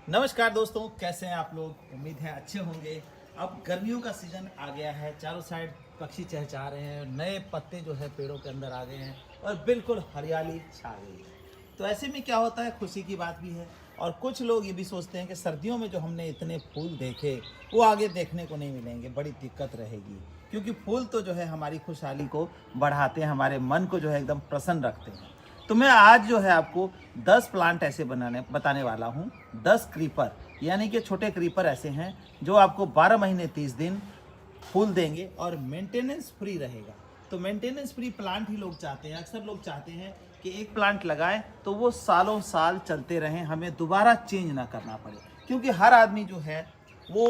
नमस्कार दोस्तों, कैसे हैं आप लोग। उम्मीद है अच्छे होंगे। अब गर्मियों का सीजन आ गया है, चारों साइड पक्षी चहचहा रहे हैं, नए पत्ते जो है पेड़ों के अंदर आ गए हैं और बिल्कुल हरियाली छा गई है। तो ऐसे में क्या होता है, खुशी की बात भी है। और कुछ लोग ये भी सोचते हैं कि सर्दियों में जो हमने इतने फूल देखे वो आगे देखने को नहीं मिलेंगे, बड़ी दिक्कत रहेगी। क्योंकि फूल तो जो है हमारी खुशहाली को बढ़ाते हैं, हमारे मन को जो है एकदम प्रसन्न रखते हैं। तो मैं आज जो है आपको 10 प्लांट ऐसे बताने वाला हूँ। 10 क्रीपर, यानी कि छोटे क्रीपर ऐसे हैं जो आपको 12 महीने 30 दिन फूल देंगे और मेंटेनेंस फ्री रहेगा। तो मेंटेनेंस फ्री प्लांट ही लोग चाहते हैं। अक्सर लोग चाहते हैं कि एक प्लांट लगाएं तो वो सालों साल चलते रहें, हमें दोबारा चेंज ना करना पड़े। क्योंकि हर आदमी जो है वो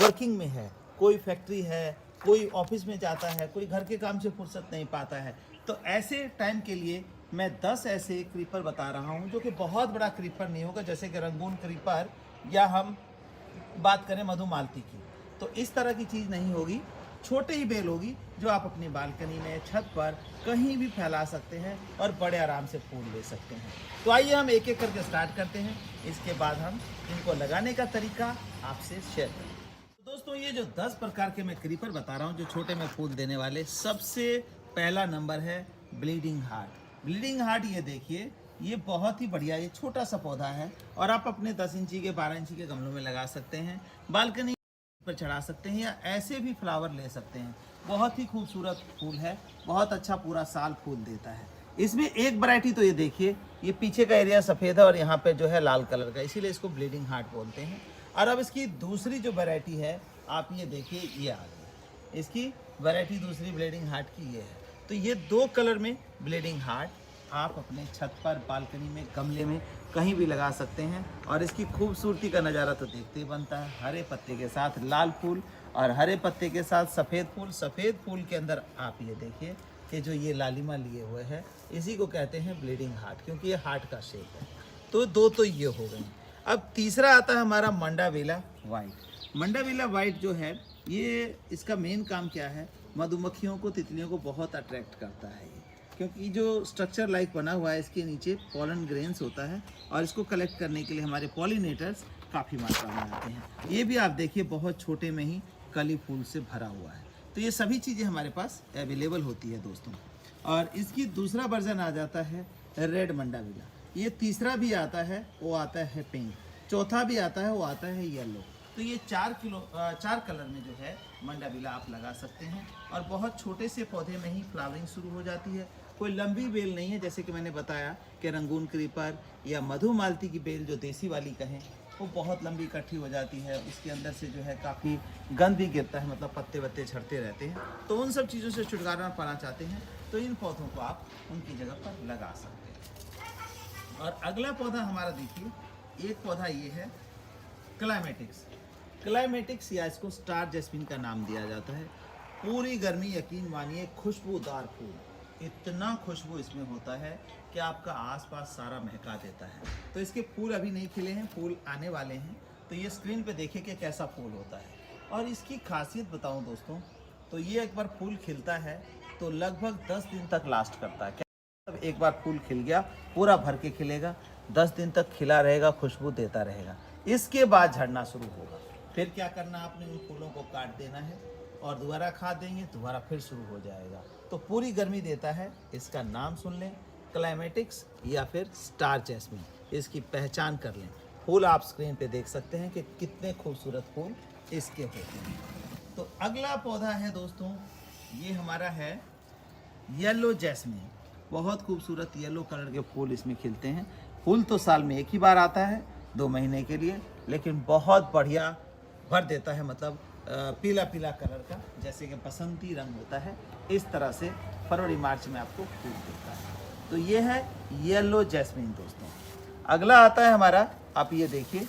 वर्किंग में है, कोई फैक्ट्री है, कोई ऑफिस में जाता है, कोई घर के काम से फुर्सत नहीं पाता है। तो ऐसे टाइम के लिए मैं 10 ऐसे क्रीपर बता रहा हूँ जो कि बहुत बड़ा क्रीपर नहीं होगा, जैसे कि रंगून क्रीपर या हम बात करें मधुमालती की। तो इस तरह की चीज़ नहीं होगी, छोटे ही बेल होगी जो आप अपनी बालकनी में, छत पर कहीं भी फैला सकते हैं और बड़े आराम से फूल ले सकते हैं। तो आइए हम एक एक करके स्टार्ट करते हैं, इसके बाद हम इनको लगाने का तरीका आपसे शेयर करें। तो दोस्तों, ये जो 10 प्रकार के मैं क्रीपर बता रहा हूँ जो छोटे में फूल देने वाले, सबसे पहला नंबर है ब्लीडिंग हार्ट। ब्लीडिंग हार्ट, ये देखिए, ये बहुत ही बढ़िया, ये छोटा सा पौधा है और आप अपने 10 इंची के 12 इंची के गमलों में लगा सकते हैं, बालकनी पर चढ़ा सकते हैं या ऐसे भी फ्लावर ले सकते हैं। बहुत ही खूबसूरत फूल है, बहुत अच्छा पूरा साल फूल देता है। इसमें एक वैरायटी तो ये देखिए, ये पीछे का एरिया सफ़ेद है और यहाँ पे जो है लाल कलर का, इसीलिए इसको ब्लीडिंग हार्ट बोलते हैं। और अब इसकी दूसरी जो वैरायटी है, आप ये देखिए, ये आ गई इसकी वैरायटी दूसरी ब्लीडिंग हार्ट की, ये है। तो ये 2 कलर में ब्लीडिंग हार्ट आप अपने छत पर, बालकनी में, गमले में कहीं भी लगा सकते हैं। और इसकी खूबसूरती का नज़ारा तो देखते ही बनता है। हरे पत्ते के साथ लाल फूल और हरे पत्ते के साथ सफ़ेद फूल। सफ़ेद फूल के अंदर आप ये देखिए कि जो ये लालिमा लिए हुए है, इसी को कहते हैं ब्लीडिंग हार्ट, क्योंकि ये हार्ट का शेप है। तो 2 तो ये हो गई। अब तीसरा आता है हमारा मंडाविला वाइट। मंडाविला वाइट जो है, ये इसका मेन काम क्या है, मधुमक्खियों को, तितलियों को बहुत अट्रैक्ट करता है ये। क्योंकि जो स्ट्रक्चर लाइक बना हुआ है, इसके नीचे पॉलन ग्रेन्स होता है और इसको कलेक्ट करने के लिए हमारे पॉलिनेटर्स काफ़ी मात्रा में आते हैं। ये भी आप देखिए बहुत छोटे में ही कली फूल से भरा हुआ है। तो ये सभी चीज़ें हमारे पास अवेलेबल होती है दोस्तों। और इसकी दूसरा वर्जन आ जाता है रेड मंडाविला। ये तीसरा भी आता है, वो आता है पिंक। चौथा भी आता है, वो आता है येलो। तो ये 4 कलर में जो है मंडाविला आप लगा सकते हैं और बहुत छोटे से पौधे में ही फ्लावरिंग शुरू हो जाती है। कोई लंबी बेल नहीं है, जैसे कि मैंने बताया कि रंगून क्रीपर या मधुमालती की बेल जो देसी वाली कहें, वो बहुत लंबी इकट्ठी हो जाती है। उसके अंदर से जो है काफ़ी गंद भी गिरता है, मतलब पत्ते वत्ते झड़ते रहते हैं। तो उन सब चीज़ों से छुटकारा पाना चाहते हैं तो इन पौधों को आप उनकी जगह पर लगा सकते हैं। और अगला पौधा हमारा देखिए, एक पौधा ये है क्लाइमेटिक्स। क्लाइमेटिक्स या इसको स्टार जैस्मिन का नाम दिया जाता है। पूरी गर्मी, यकीन मानिए, खुशबूदार फूल, इतना खुशबू इसमें होता है कि आपका आसपास सारा महका देता है। तो इसके फूल अभी नहीं खिले हैं, फूल आने वाले हैं। तो ये स्क्रीन पे देखिए कि कैसा फूल होता है। और इसकी खासियत बताऊं दोस्तों, तो ये एक बार फूल खिलता है तो लगभग 10 दिन तक लास्ट करता है। क्या, एक बार फूल खिल गया, पूरा भर के खिलेगा, 10 दिन तक खिला रहेगा, खुशबू देता रहेगा। इसके बाद झड़ना शुरू होगा। फिर क्या करना, आपने उन फूलों को काट देना है और दोबारा खाद देंगे, दोबारा फिर शुरू हो जाएगा। तो पूरी गर्मी देता है। इसका नाम सुन लें, क्लाइमेटिक्स या फिर स्टार जैस्मिन, इसकी पहचान कर लें। फूल आप स्क्रीन पे देख सकते हैं कि कितने खूबसूरत फूल इसके होते हैं। तो अगला पौधा है दोस्तों, ये हमारा है येलो जैस्मिन। बहुत खूबसूरत येलो कलर के फूल इसमें खिलते हैं। फूल तो साल में एक ही बार आता है, 2 महीने के लिए, लेकिन बहुत बढ़िया भर देता है, मतलब पीला पीला कलर का, जैसे कि बसंती रंग होता है, इस तरह से फरवरी मार्च में आपको फूल देता है। तो ये है येलो जैस्मिन दोस्तों। अगला आता है हमारा, आप ये देखिए,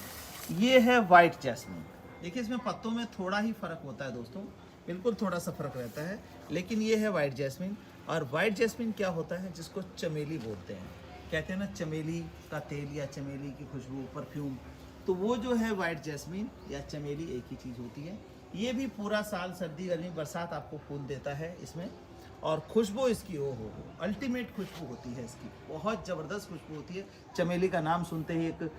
ये है वाइट जैस्मिन। देखिए इसमें पत्तों में थोड़ा ही फर्क होता है दोस्तों, बिल्कुल थोड़ा सा फर्क रहता है, लेकिन ये है वाइट जैस्मिन। और वाइट जैस्मिन क्या होता है, जिसको चमेली बोलते हैं, कहते हैं ना चमेली का तेल या चमेली की खुशबू, परफ्यूम। तो वो जो है वाइट जैस्मिन या चमेली एक ही चीज़ होती है। ये भी पूरा साल, सर्दी गर्मी बरसात, आपको फूल देता है इसमें। और खुशबू इसकी हो अल्टीमेट खुशबू होती है इसकी, बहुत ज़बरदस्त खुशबू होती है। चमेली का नाम सुनते ही एक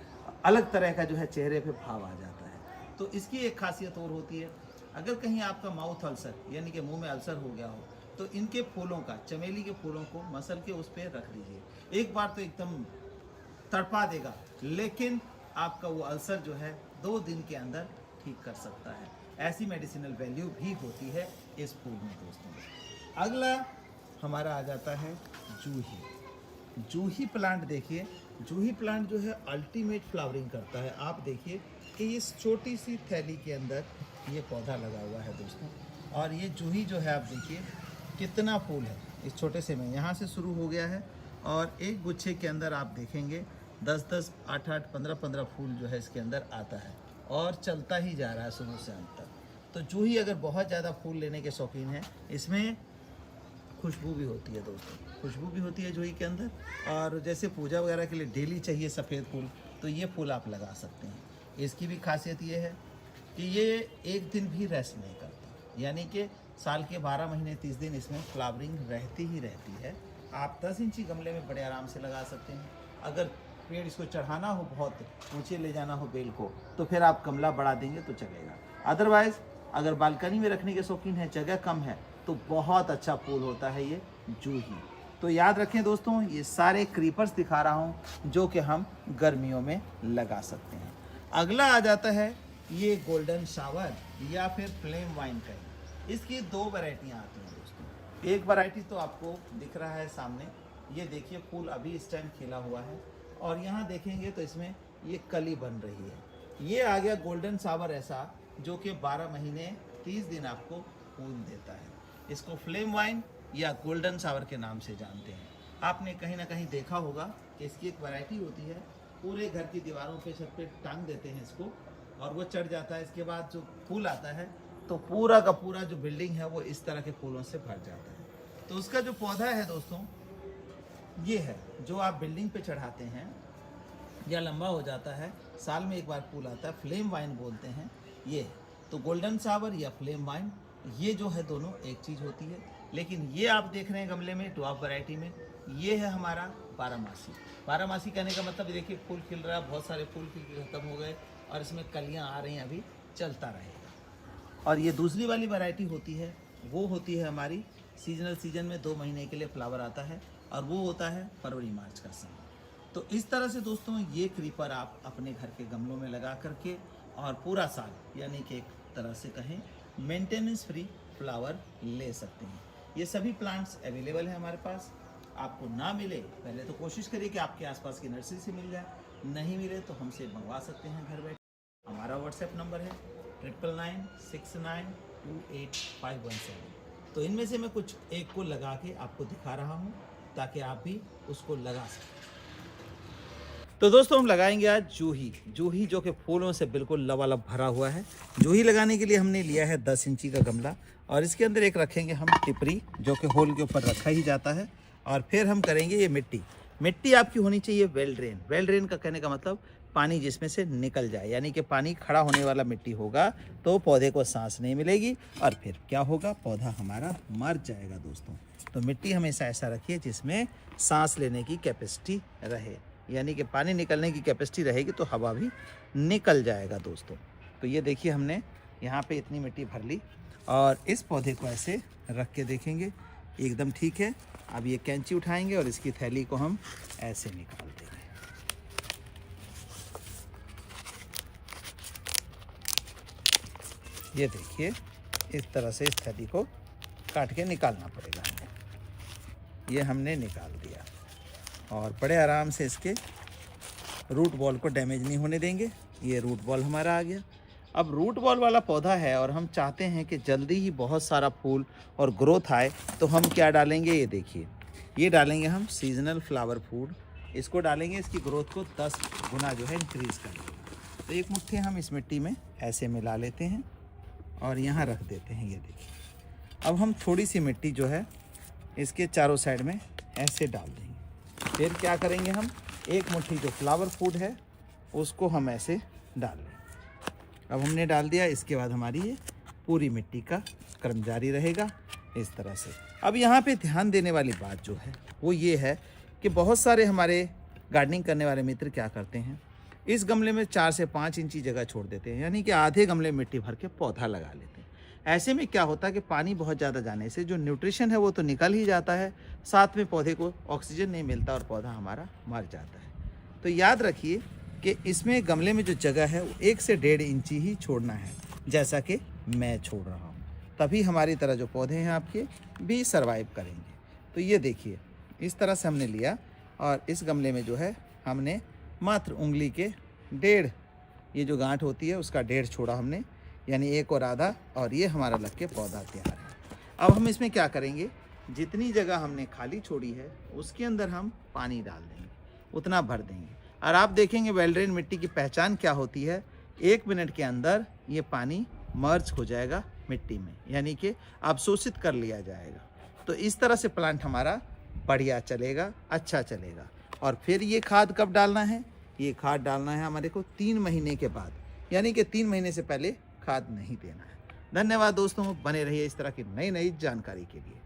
अलग तरह का जो है चेहरे पे भाव आ जाता है। तो इसकी एक खासियत और होती है, अगर कहीं आपका माउथ अल्सर यानी कि मुंह में अल्सर हो गया हो तो इनके फूलों का, चमेली के फूलों को मसल के उस पर रख दीजिए। एक बार तो एकदम तड़पा देगा, लेकिन आपका वो अल्सर जो है 2 दिन के अंदर ठीक कर सकता है। ऐसी मेडिसिनल वैल्यू भी होती है इस फूल में दोस्तों। अगला हमारा आ जाता है जूही। जूही प्लांट देखिए, जूही प्लांट जो है अल्टीमेट फ्लावरिंग करता है। आप देखिए कि इस छोटी सी थैली के अंदर ये पौधा लगा हुआ है दोस्तों, और ये जूही जो है आप देखिए कितना फूल है इस छोटे से में। यहाँ से शुरू हो गया है और एक गुच्छे के अंदर आप देखेंगे 10-10, 8-8, 15-15 फूल जो है इसके अंदर आता है और चलता ही जा रहा है शुरू से अंत तक। तो जूही अगर बहुत ज़्यादा फूल लेने के शौकीन हैं, इसमें खुशबू भी होती है दोस्तों, खुशबू भी होती है जूही के अंदर। और जैसे पूजा वगैरह के लिए डेली चाहिए सफ़ेद फूल, तो ये फूल आप लगा सकते हैं। इसकी भी खासियत ये है कि ये एक दिन भी रेस्ट नहीं करता, यानी कि साल के 12 महीने 30 दिन इसमें फ्लावरिंग रहती ही रहती है। आप 10 इंची गमले में बड़े आराम से लगा सकते हैं। अगर पेड़ इसको चढ़ाना हो, बहुत ऊंचे ले जाना हो बेल को, तो फिर आप गमला बढ़ा देंगे तो चलेगा। अदरवाइज़ अगर बालकनी में रखने के शौकीन है, जगह कम है, तो बहुत अच्छा फूल होता है ये जूही। तो याद रखें दोस्तों, ये सारे क्रीपर्स दिखा रहा हूँ जो कि हम गर्मियों में लगा सकते हैं। अगला आ जाता है ये गोल्डन शावर या फिर फ्लेम वाइन का। इसकी 2 वैरायटियाँ आती हैं दोस्तों। एक वैरायटी तो आपको दिख रहा है सामने, ये देखिए फूल अभी इस टाइम खिला हुआ है, और यहाँ देखेंगे तो इसमें ये कली बन रही है। ये आ गया गोल्डन शावर ऐसा, जो कि 12 महीने 30 दिन आपको फूल देता है। इसको फ्लेम वाइन या गोल्डन शावर के नाम से जानते हैं। आपने कहीं ना कहीं देखा होगा कि इसकी एक वैरायटी होती है, पूरे घर की दीवारों पे, छत पे टांग देते हैं इसको और वो चढ़ जाता है। इसके बाद जो फूल आता है तो पूरा का पूरा जो बिल्डिंग है वो इस तरह के फूलों से भर जाता है। तो उसका जो पौधा है दोस्तों, ये है जो आप बिल्डिंग पे चढ़ाते हैं, या लंबा हो जाता है, साल में एक बार फूल आता है, फ्लेम वाइन बोलते हैं ये। तो गोल्डन शावर या फ्लेम वाइन, ये जो है दोनों एक चीज़ होती है। लेकिन ये आप देख रहे हैं गमले में ड्वार्फ वैरायटी में, ये है हमारा बारहमासी। बारहमासी कहने का मतलब देखिए फूल खिल रहा है, बहुत सारे फूल खिल के खत्म हो गए और इसमें कलियां आ रही हैं, अभी चलता रहेगा। और ये दूसरी वाली वैरायटी होती है, वो होती है हमारी सीजनल, सीजन में 2 महीने के लिए फ्लावर आता है, और वो होता है फरवरी मार्च का समय। तो इस तरह से दोस्तों ये क्रीपर आप अपने घर के गमलों में लगा करके और पूरा साल, यानी कि एक तरह से कहें मेंटेनेंस फ्री फ्लावर ले सकते हैं। ये सभी प्लांट्स अवेलेबल हैं हमारे पास। आपको ना मिले, पहले तो कोशिश करिए कि आपके आसपास की नर्सरी से मिल जाए, नहीं मिले तो हमसे मंगवा सकते हैं घर बैठे। हमारा व्हाट्सएप नंबर है 9996928517। तो इनमें से मैं कुछ एक को लगा के आपको दिखा रहा हूँ ताकि आप भी उसको लगा सकें। तो दोस्तों हम लगाएंगे आज जूही। जूही जो कि फूलों से बिल्कुल लबालब भरा हुआ है। जूही लगाने के लिए हमने लिया है 10 इंची का गमला, और इसके अंदर एक रखेंगे हम टिपरी, जो कि होल के ऊपर रखा ही जाता है। और फिर हम करेंगे ये मिट्टी। मिट्टी आपकी होनी चाहिए वेल ड्रेन। वेल ड्रेन का कहने का मतलब पानी जिसमें से निकल जाए, यानी कि पानी खड़ा होने वाला मिट्टी होगा तो पौधे को सांस नहीं मिलेगी, और फिर क्या होगा, पौधा हमारा मर जाएगा दोस्तों। तो मिट्टी हमेशा ऐसा रखिए जिसमें सांस लेने की कैपेसिटी रहे, यानी कि पानी निकलने की कैपेसिटी रहेगी तो हवा भी निकल जाएगा दोस्तों। तो ये देखिए हमने यहाँ पे इतनी मिट्टी भर ली, और इस पौधे को ऐसे रख के देखेंगे एकदम ठीक है। अब ये कैंची उठाएंगे और इसकी थैली को हम ऐसे निकाल देंगे। ये देखिए इस तरह से इस थैली को काट के निकालना पड़ेगा हमें। ये हमने निकाल दिया, और बड़े आराम से इसके रूट बॉल को डैमेज नहीं होने देंगे। ये रूट बॉल हमारा आ गया। अब रूट बॉल वाला पौधा है और हम चाहते हैं कि जल्दी ही बहुत सारा फूल और ग्रोथ आए, तो हम क्या डालेंगे, ये देखिए, ये डालेंगे हम सीजनल फ्लावर फूड। इसको डालेंगे, इसकी ग्रोथ को 10 गुना जो है इंक्रीज़ कर देंगे। तो एक मुट्ठी हम इस मिट्टी में ऐसे मिला लेते हैं और यहाँ रख देते हैं। ये देखिए, अब हम थोड़ी सी मिट्टी जो है इसके चारों साइड में ऐसे डाल देंगे। फिर क्या करेंगे, हम एक मुट्ठी जो फ्लावर फूड है उसको हम ऐसे डाल लेंगे। अब हमने डाल दिया, इसके बाद हमारी ये पूरी मिट्टी का क्रम जारी रहेगा इस तरह से। अब यहाँ पे ध्यान देने वाली बात जो है वो ये है कि बहुत सारे हमारे गार्डनिंग करने वाले मित्र क्या करते हैं, इस गमले में 4 से 5 इंची जगह छोड़ देते हैं, यानी कि आधे गमले मिट्टी भर के पौधा लगा लेते हैं। ऐसे में क्या होता है कि पानी बहुत ज़्यादा जाने से जो न्यूट्रिशन है वो तो निकल ही जाता है, साथ में पौधे को ऑक्सीजन नहीं मिलता और पौधा हमारा मर जाता है। तो याद रखिए कि इसमें गमले में जो जगह है वो 1 से 1.5 इंची ही छोड़ना है, जैसा कि मैं छोड़ रहा हूँ। तभी हमारी तरह जो पौधे हैं आपके भी सर्वाइव करेंगे। तो ये देखिए, इस तरह से हमने लिया और इस गमले में जो है हमने मात्र उंगली के 1.5, ये जो गांठ होती है उसका 1.5 छोड़ा हमने, यानी 1 और आधा, और ये हमारा लग के पौधा तैयार है। अब हम इसमें क्या करेंगे, जितनी जगह हमने खाली छोड़ी है उसके अंदर हम पानी डाल देंगे, उतना भर देंगे। और आप देखेंगे वेल ड्रेन मिट्टी की पहचान क्या होती है, 1 मिनट के अंदर ये पानी मर्ज हो जाएगा मिट्टी में, यानी कि अवशोषित कर लिया जाएगा। तो इस तरह से प्लांट हमारा बढ़िया चलेगा, अच्छा चलेगा। और फिर ये खाद कब डालना है, ये खाद डालना है हमारे को 3 महीने के बाद, यानी कि 3 महीने से पहले खाद नहीं देना है। धन्यवाद दोस्तों, बने रहिए इस तरह की नई नई जानकारी के लिए।